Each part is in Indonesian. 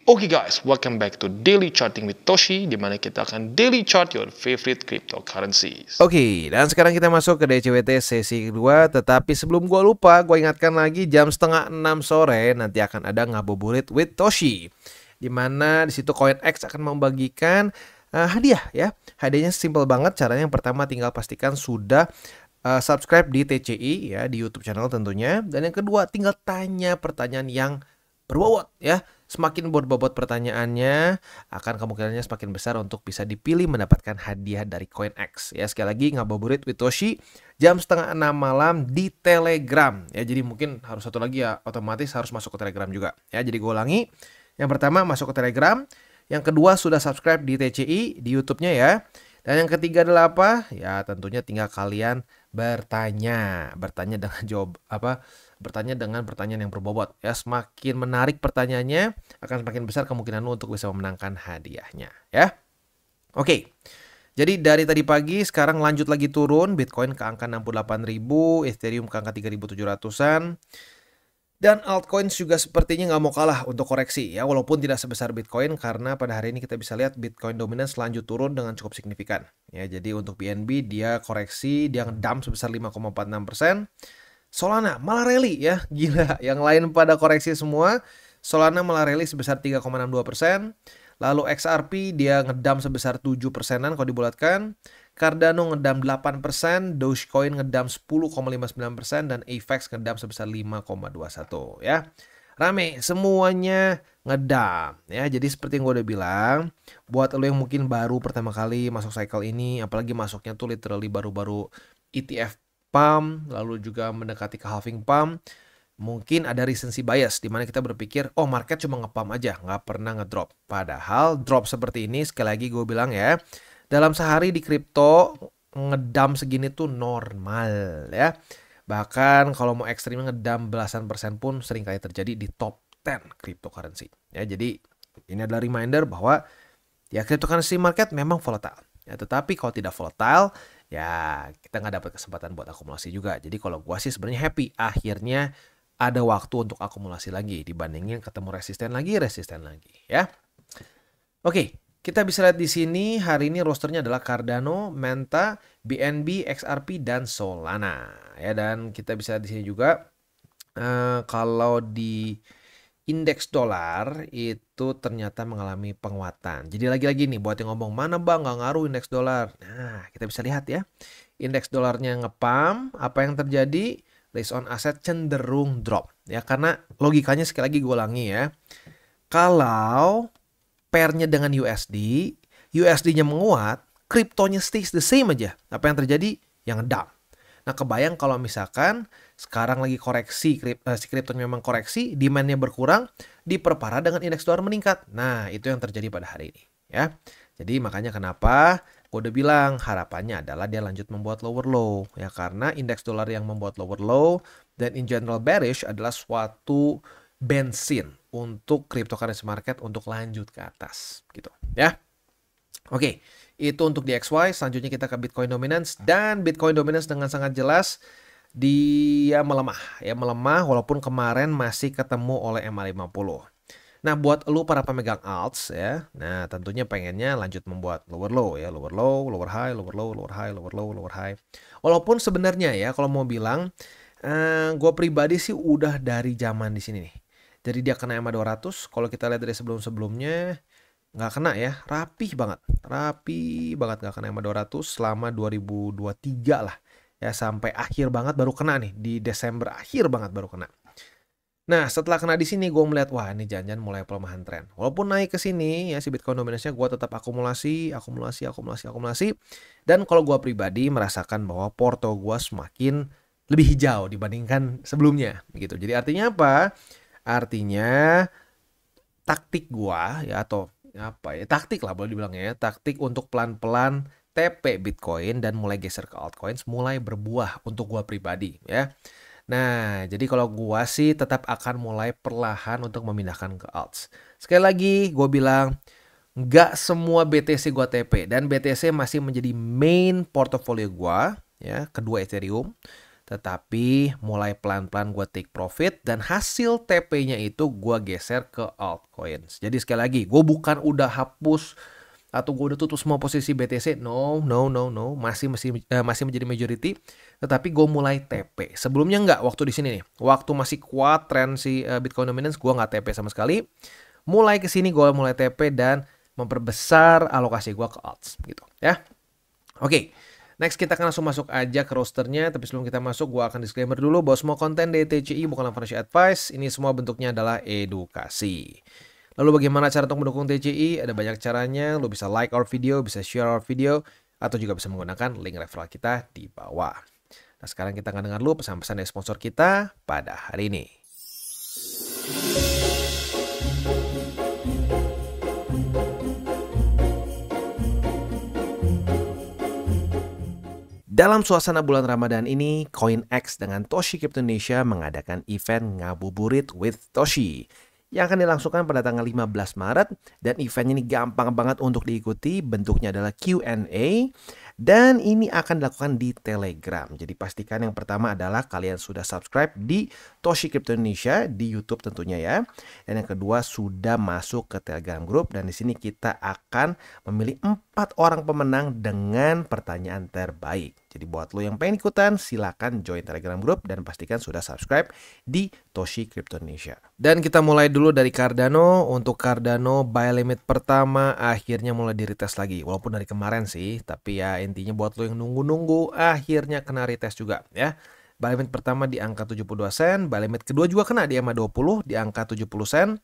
Oke guys, welcome back to Daily Charting with Toshi, di mana kita akan daily chart your favorite cryptocurrencies. Oke, dan sekarang kita masuk ke DCWT sesi kedua. Tetapi sebelum gua lupa, gue ingatkan lagi jam setengah 6 sore nanti akan ada ngabuburit with Toshi, di mana di situ CoinX akan membagikan hadiah ya. Hadiahnya simple banget. Caranya yang pertama tinggal pastikan sudah subscribe di TCI ya, di YouTube channel tentunya. Dan yang kedua tinggal tanya pertanyaan yang berbobot ya. Semakin berbobot pertanyaannya, akan kemungkinannya semakin besar untuk bisa dipilih mendapatkan hadiah dari CoinX. Ya, sekali lagi ngabuburit with Toshi jam setengah 6 malam di Telegram. Ya, jadi mungkin harus satu lagi ya, otomatis harus masuk ke Telegram juga. Ya, jadi gue ulangi. Yang pertama masuk ke Telegram. Yang kedua sudah subscribe di TCI di YouTube-nya ya. Dan yang ketiga adalah apa? Ya, tentunya tinggal kalian bertanya dengan bertanya dengan pertanyaan yang berbobot ya. Semakin menarik pertanyaannya, akan semakin besar kemungkinan lu untuk bisa memenangkan hadiahnya ya. Oke. Jadi dari tadi pagi sekarang lanjut lagi turun, Bitcoin ke angka 68.000, Ethereum ke angka 3.700-an. Dan altcoins juga sepertinya nggak mau kalah untuk koreksi ya, walaupun tidak sebesar Bitcoin, karena pada hari ini kita bisa lihat Bitcoin dominance lanjut turun dengan cukup signifikan ya. Jadi untuk BNB dia koreksi, dia ngedump sebesar 5,46%. Solana malah rally ya, gila. Yang lain pada koreksi semua, Solana malah rally sebesar 3,62%. Lalu XRP dia ngedump sebesar 7%-an kalau dibulatkan. Cardano ngedump 8%, Dogecoin ngedump 10,59%, dan AVAX ngedump sebesar 5,21 ya. Rame, semuanya ngedump ya. Jadi seperti yang gue udah bilang, buat lo yang mungkin baru pertama kali masuk cycle ini, apalagi masuknya tuh literally baru-baru ETF pump, lalu juga mendekati ke halving pump, mungkin ada recency bias di mana kita berpikir, oh market cuma nge-pump aja, nggak pernah ngedrop. Padahal drop seperti ini, sekali lagi gue bilang ya, dalam sehari di kripto ngedump segini tuh normal ya. Bahkan kalau mau ekstrim ngedump belasan persen pun sering kali terjadi di top 10 cryptocurrency. Ya, jadi ini adalah reminder bahwa ya cryptocurrency market memang volatile. Ya, tetapi kalau tidak volatile, ya kita nggak dapat kesempatan buat akumulasi juga. Jadi kalau gua sih sebenarnya happy akhirnya ada waktu untuk akumulasi lagi dibandingin ketemu resisten lagi ya. Oke. Kita bisa lihat di sini hari ini rosternya adalah Cardano, Manta, BNB, XRP, dan Solana. Ya, dan kita bisa lihat di sini juga kalau di indeks dolar itu ternyata mengalami penguatan. Jadi lagi-lagi nih buat yang ngomong mana bang nggak ngaruh indeks dolar. Nah, kita bisa lihat ya. Indeks dolarnya ngepump, apa yang terjadi? Risk on asset cenderung drop. Ya, karena logikanya sekali lagi gue ulangi ya. Kalau pairnya dengan USD-nya menguat, kriptonya stays the same aja. Apa yang terjadi? Yang ngedump. Nah, kebayang kalau misalkan sekarang lagi koreksi, si kriptonya memang koreksi, demand-nya berkurang, diperparah dengan indeks dolar meningkat. Nah, itu yang terjadi pada hari ini ya. Jadi makanya kenapa gue udah bilang harapannya adalah dia lanjut membuat lower low ya, karena indeks dolar yang membuat lower low dan in general bearish adalah suatu bensin untuk cryptocurrency market untuk lanjut ke atas gitu ya. Oke, itu untuk di XY. Selanjutnya kita ke Bitcoin dominance, dan Bitcoin dominance dengan sangat jelas dia melemah ya, melemah walaupun kemarin masih ketemu oleh MA50. Nah, buat lu para pemegang alts ya, nah tentunya pengennya lanjut membuat lower low ya, lower low, lower high, lower low, lower high, lower low, lower high. Walaupun sebenarnya ya kalau mau bilang gue pribadi sih udah dari zaman di sini nih. Jadi dia kena EMA 200, kalau kita lihat dari sebelum-sebelumnya nggak kena ya, rapi banget nggak kena EMA 200 selama 2023 lah ya, sampai akhir banget baru kena nih di Desember akhir banget baru kena. Nah, setelah kena di sini gue melihat wah ini jangan-jangan mulai pelemahan tren. Walaupun naik ke sini ya si Bitcoin dominance-nya, gue tetap akumulasi. Dan kalau gue pribadi merasakan bahwa porto gue semakin lebih hijau dibandingkan sebelumnya gitu. Jadi artinya apa? Artinya taktik gua ya, atau apa ya, taktik lah boleh dibilang ya, taktik untuk pelan-pelan TP Bitcoin dan mulai geser ke altcoins mulai berbuah untuk gua pribadi ya. Nah, jadi kalau gua sih tetap akan mulai perlahan untuk memindahkan ke alts. Sekali lagi gua bilang nggak semua BTC gua TP, dan BTC masih menjadi main portofolio gua ya, kedua Ethereum. Tetapi mulai pelan-pelan gue take profit dan hasil TP-nya itu gue geser ke altcoins. Jadi sekali lagi, gue bukan udah hapus atau gue udah tutup semua posisi BTC. No. Masih menjadi majority. Tetapi gue mulai TP. Sebelumnya nggak, waktu di sini nih. Waktu masih kuat tren si Bitcoin dominance, gue nggak TP sama sekali. Mulai ke sini gue mulai TP dan memperbesar alokasi gue ke alts gitu ya. Oke. Next kita akan langsung masuk aja ke rosternya. Tapi sebelum kita masuk, gue akan disclaimer dulu bahwa semua konten di TCI bukanlah financial advice. Ini semua bentuknya adalah edukasi. Lalu bagaimana cara untuk mendukung TCI? Ada banyak caranya. Lo bisa like our video, bisa share our video, atau juga bisa menggunakan link referral kita di bawah. Nah sekarang kita akan dengar dulu pesan-pesan dari sponsor kita pada hari ini. Dalam suasana bulan Ramadan ini, CoinX dengan Toshi Crypto Indonesia mengadakan event Ngabuburit with Toshi yang akan dilangsungkan pada tanggal 15 Maret. Dan event ini gampang banget untuk diikuti, bentuknya adalah Q&A. Dan ini akan dilakukan di Telegram. Jadi pastikan yang pertama adalah kalian sudah subscribe di Toshi Crypto Indonesia di YouTube tentunya ya. Dan yang kedua sudah masuk ke Telegram Group. Dan di sini kita akan memilih 4 orang pemenang dengan pertanyaan terbaik. Jadi buat lo yang pengen ikutan, silakan join Telegram Group dan pastikan sudah subscribe di Toshi Crypto Indonesia. Dan kita mulai dulu dari Cardano. Untuk Cardano buy limit pertama akhirnya mulai di-retest lagi. Walaupun dari kemarin sih, tapi ya intinya buat lo yang nunggu-nunggu akhirnya kena retest juga ya. Buy limit pertama di angka 72 sen, buy limit kedua juga kena di EMA20 di angka 70 sen.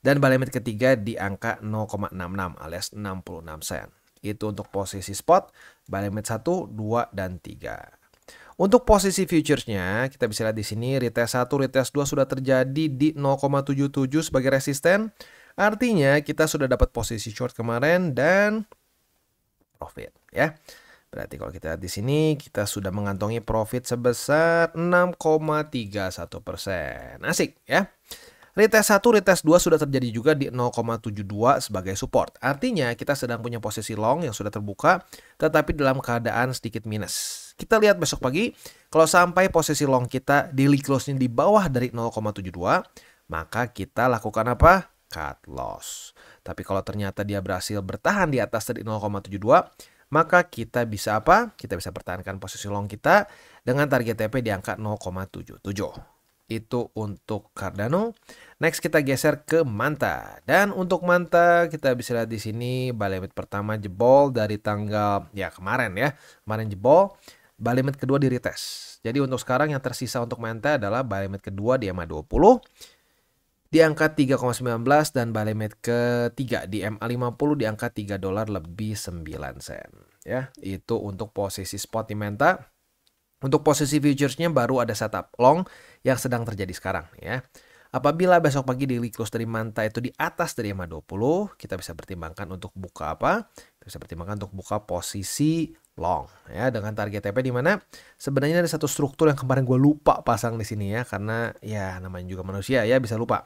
Dan buy limit ketiga di angka 0,66 alias 66 sen. Itu untuk posisi spot, buy limit 1, 2, dan 3. Untuk posisi futuresnya, kita bisa lihat di sini retest 1, retest 2 sudah terjadi di 0,77 sebagai resisten. Artinya kita sudah dapat posisi short kemarin dan profit ya. Berarti kalau kita lihat di sini, kita sudah mengantongi profit sebesar 6,31%. Asik ya. Retest 1, retest 2 sudah terjadi juga di 0,72 sebagai support. Artinya kita sedang punya posisi long yang sudah terbuka, tetapi dalam keadaan sedikit minus. Kita lihat besok pagi, kalau sampai posisi long kita daily close-nya di bawah dari 0,72, maka kita lakukan apa? Cut loss. Tapi kalau ternyata dia berhasil bertahan di atas dari 0,72, maka kita bisa apa? Kita bisa pertahankan posisi long kita dengan target TP di angka 0,77. Itu untuk Cardano. Next kita geser ke Manta. Dan untuk Manta kita bisa lihat di sini buy limit pertama jebol dari tanggal ya kemarin ya. Kemarin jebol. Buy limit kedua di retest. Jadi untuk sekarang yang tersisa untuk Manta adalah buy limit kedua di EMA20 di angka 3,19 dan buy limit ketiga di MA50 di angka $3 lebih 9 sen. Ya, itu untuk posisi spot di Manta. Untuk posisi futuresnya baru ada setup long yang sedang terjadi sekarang ya. Apabila besok pagi daily close dari Manta itu di atas dari EMA20, kita bisa pertimbangkan untuk buka apa? Kita bisa pertimbangkan untuk buka posisi long ya dengan target TP di mana sebenarnya ada satu struktur yang kemarin gue lupa pasang di sini ya karena ya namanya juga manusia ya bisa lupa.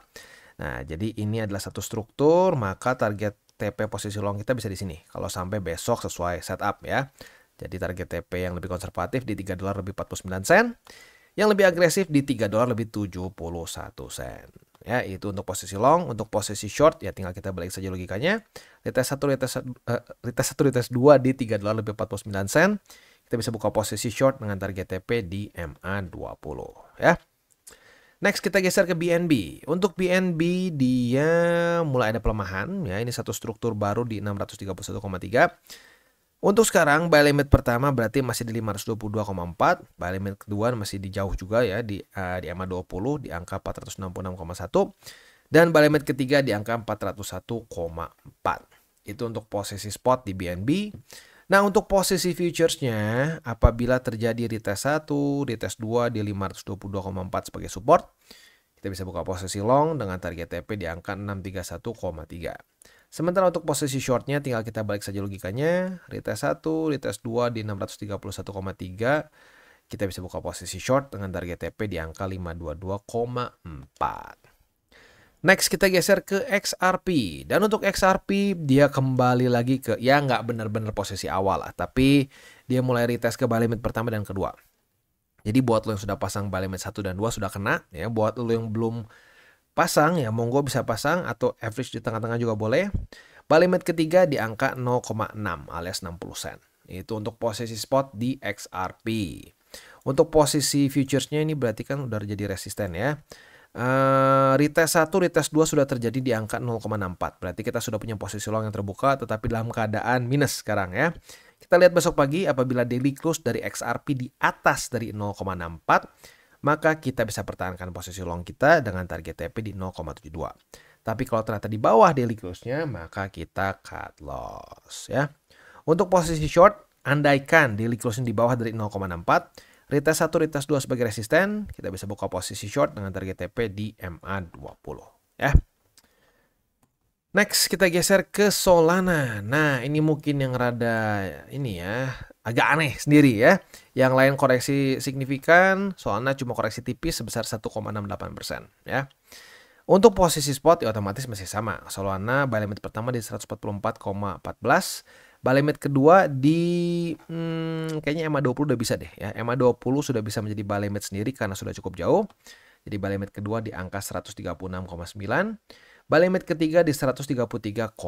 Nah, jadi ini adalah satu struktur, maka target TP posisi long kita bisa di sini. Kalau sampai besok sesuai setup ya. Jadi target TP yang lebih konservatif di $3 lebih 49 sen. Yang lebih agresif di $3 lebih 71 sen. Ya, itu untuk posisi long. Untuk posisi short, ya tinggal kita balik saja logikanya. Retest 1, retest 2 di $3 lebih 49 sen. Kita bisa buka posisi short dengan target TP di MA20. Ya. Next kita geser ke BNB. Untuk BNB dia mulai ada pelemahan. Ya, ini satu struktur baru di 631,3. Untuk sekarang buy limit pertama berarti masih di 522,4, buy limit kedua masih di jauh juga ya di EMA20 di angka 466,1 dan buy limit ketiga di angka 401,4. Itu untuk posisi spot di BNB. Nah, untuk posisi futuresnya apabila terjadi retest 1, retest 2 di 522,4 sebagai support, kita bisa buka posisi long dengan target TP di angka 631,3. Sementara untuk posisi shortnya tinggal kita balik saja logikanya. Retest 1, retest 2 di 631,3. Kita bisa buka posisi short dengan target TP di angka 522,4. Next kita geser ke XRP. Dan untuk XRP dia kembali lagi ke ya nggak benar-benar posisi awal lah. Tapi dia mulai retest ke buy limit pertama dan kedua. Jadi buat lo yang sudah pasang buy limit 1 dan 2 sudah kena ya. Buat lo yang belum pasang ya monggo bisa pasang atau average di tengah-tengah juga boleh. Buy limit ketiga di angka 0,6 alias 60 sen. Itu untuk posisi spot di XRP. Untuk posisi futuresnya ini berarti kan udah jadi resisten ya. Retest 1, retest 2 sudah terjadi di angka 0,64. Berarti kita sudah punya posisi long yang terbuka tetapi dalam keadaan minus sekarang ya. Kita lihat besok pagi apabila daily close dari XRP di atas dari 0,64, maka kita bisa pertahankan posisi long kita dengan target TP di 0,72. Tapi kalau ternyata di bawah daily close-nya, maka kita cut loss ya. Untuk posisi short, andaikan daily close-nya di bawah dari 0,64, retest 1, retest 2 sebagai resisten, kita bisa buka posisi short dengan target TP di MA20 ya. Next kita geser ke Solana. Nah ini mungkin yang rada ini ya agak aneh sendiri ya. Yang lain koreksi signifikan, Solana cuma koreksi tipis sebesar 1,68% ya. Untuk posisi spot ya otomatis masih sama. Solana buy limit pertama di 144,14, buy limit kedua di kayaknya MA20 udah bisa deh ya. MA20 sudah bisa menjadi buy limit sendiri karena sudah cukup jauh. Jadi buy limit kedua di angka 136,9. Buy limit ketiga di 133,8.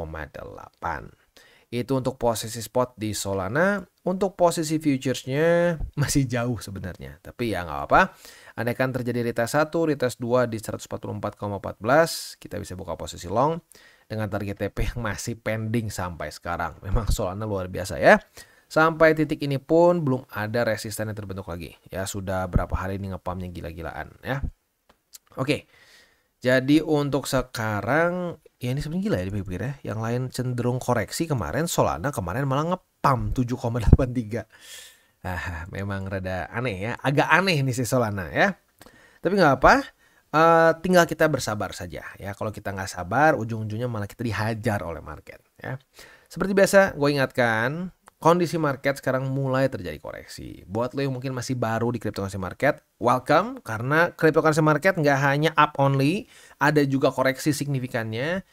Itu untuk posisi spot di Solana. Untuk posisi futuresnya masih jauh sebenarnya. Tapi ya nggak apa-apa. Andaikan terjadi retest 1, retest 2 di 144,14. Kita bisa buka posisi long. Dengan target TP yang masih pending sampai sekarang. Memang Solana luar biasa ya. Sampai titik ini pun belum ada resisten yang terbentuk lagi. Ya sudah berapa hari ini ngepumpnya gila-gilaan ya. Oke. Jadi untuk sekarang ya ini sebenarnya gila ya dipikir ya. Yang lain cenderung koreksi kemarin, Solana kemarin malah ngepam 7,83. Memang rada aneh ya. Agak aneh nih si Solana ya. Tapi nggak apa. Tinggal kita bersabar saja ya. Kalau kita nggak sabar, ujung-ujungnya malah kita dihajar oleh market ya. Seperti biasa, gue ingatkan. Kondisi market sekarang mulai terjadi koreksi. Buat lo yang mungkin masih baru di cryptocurrency market, welcome. Karena cryptocurrency market nggak hanya up only, ada juga koreksi signifikannya.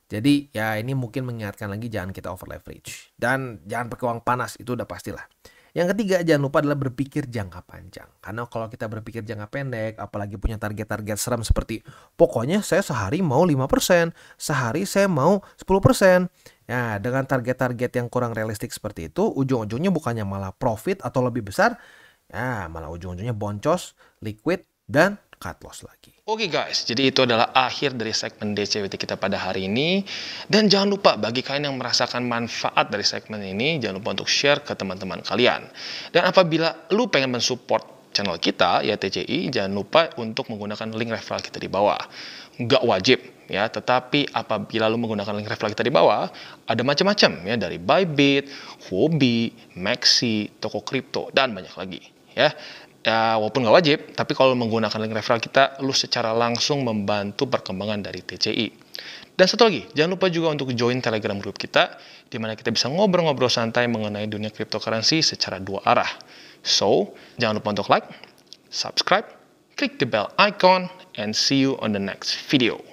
Jadi ya ini mungkin mengingatkan lagi jangan kita over leverage. Dan jangan pakai uang panas, itu udah pastilah. Yang ketiga, jangan lupa adalah berpikir jangka panjang. Karena kalau kita berpikir jangka pendek, apalagi punya target-target seram seperti pokoknya saya sehari mau 5%, sehari saya mau 10%. Ya, dengan target-target yang kurang realistik seperti itu, ujung-ujungnya bukannya malah profit atau lebih besar, ya malah ujung-ujungnya boncos, liquid, dan cut loss lagi. Oke guys, jadi itu adalah akhir dari segmen DCWT kita pada hari ini. Dan jangan lupa bagi kalian yang merasakan manfaat dari segmen ini, jangan lupa untuk share ke teman-teman kalian. Dan apabila lu pengen mensupport channel kita, ya TCI, jangan lupa untuk menggunakan link referral kita di bawah. Nggak wajib ya, tetapi apabila lu menggunakan link referral kita di bawah, ada macam-macam ya, dari Bybit, Huobi, Maxi, toko kripto, dan banyak lagi ya. Ya, walaupun nggak wajib, tapi kalau menggunakan link referral kita, lu secara langsung membantu perkembangan dari TCI. Dan satu lagi, jangan lupa juga untuk join Telegram group kita, di mana kita bisa ngobrol-ngobrol santai mengenai dunia cryptocurrency secara dua arah. So, jangan lupa untuk like, subscribe, klik the bell icon, and see you on the next video.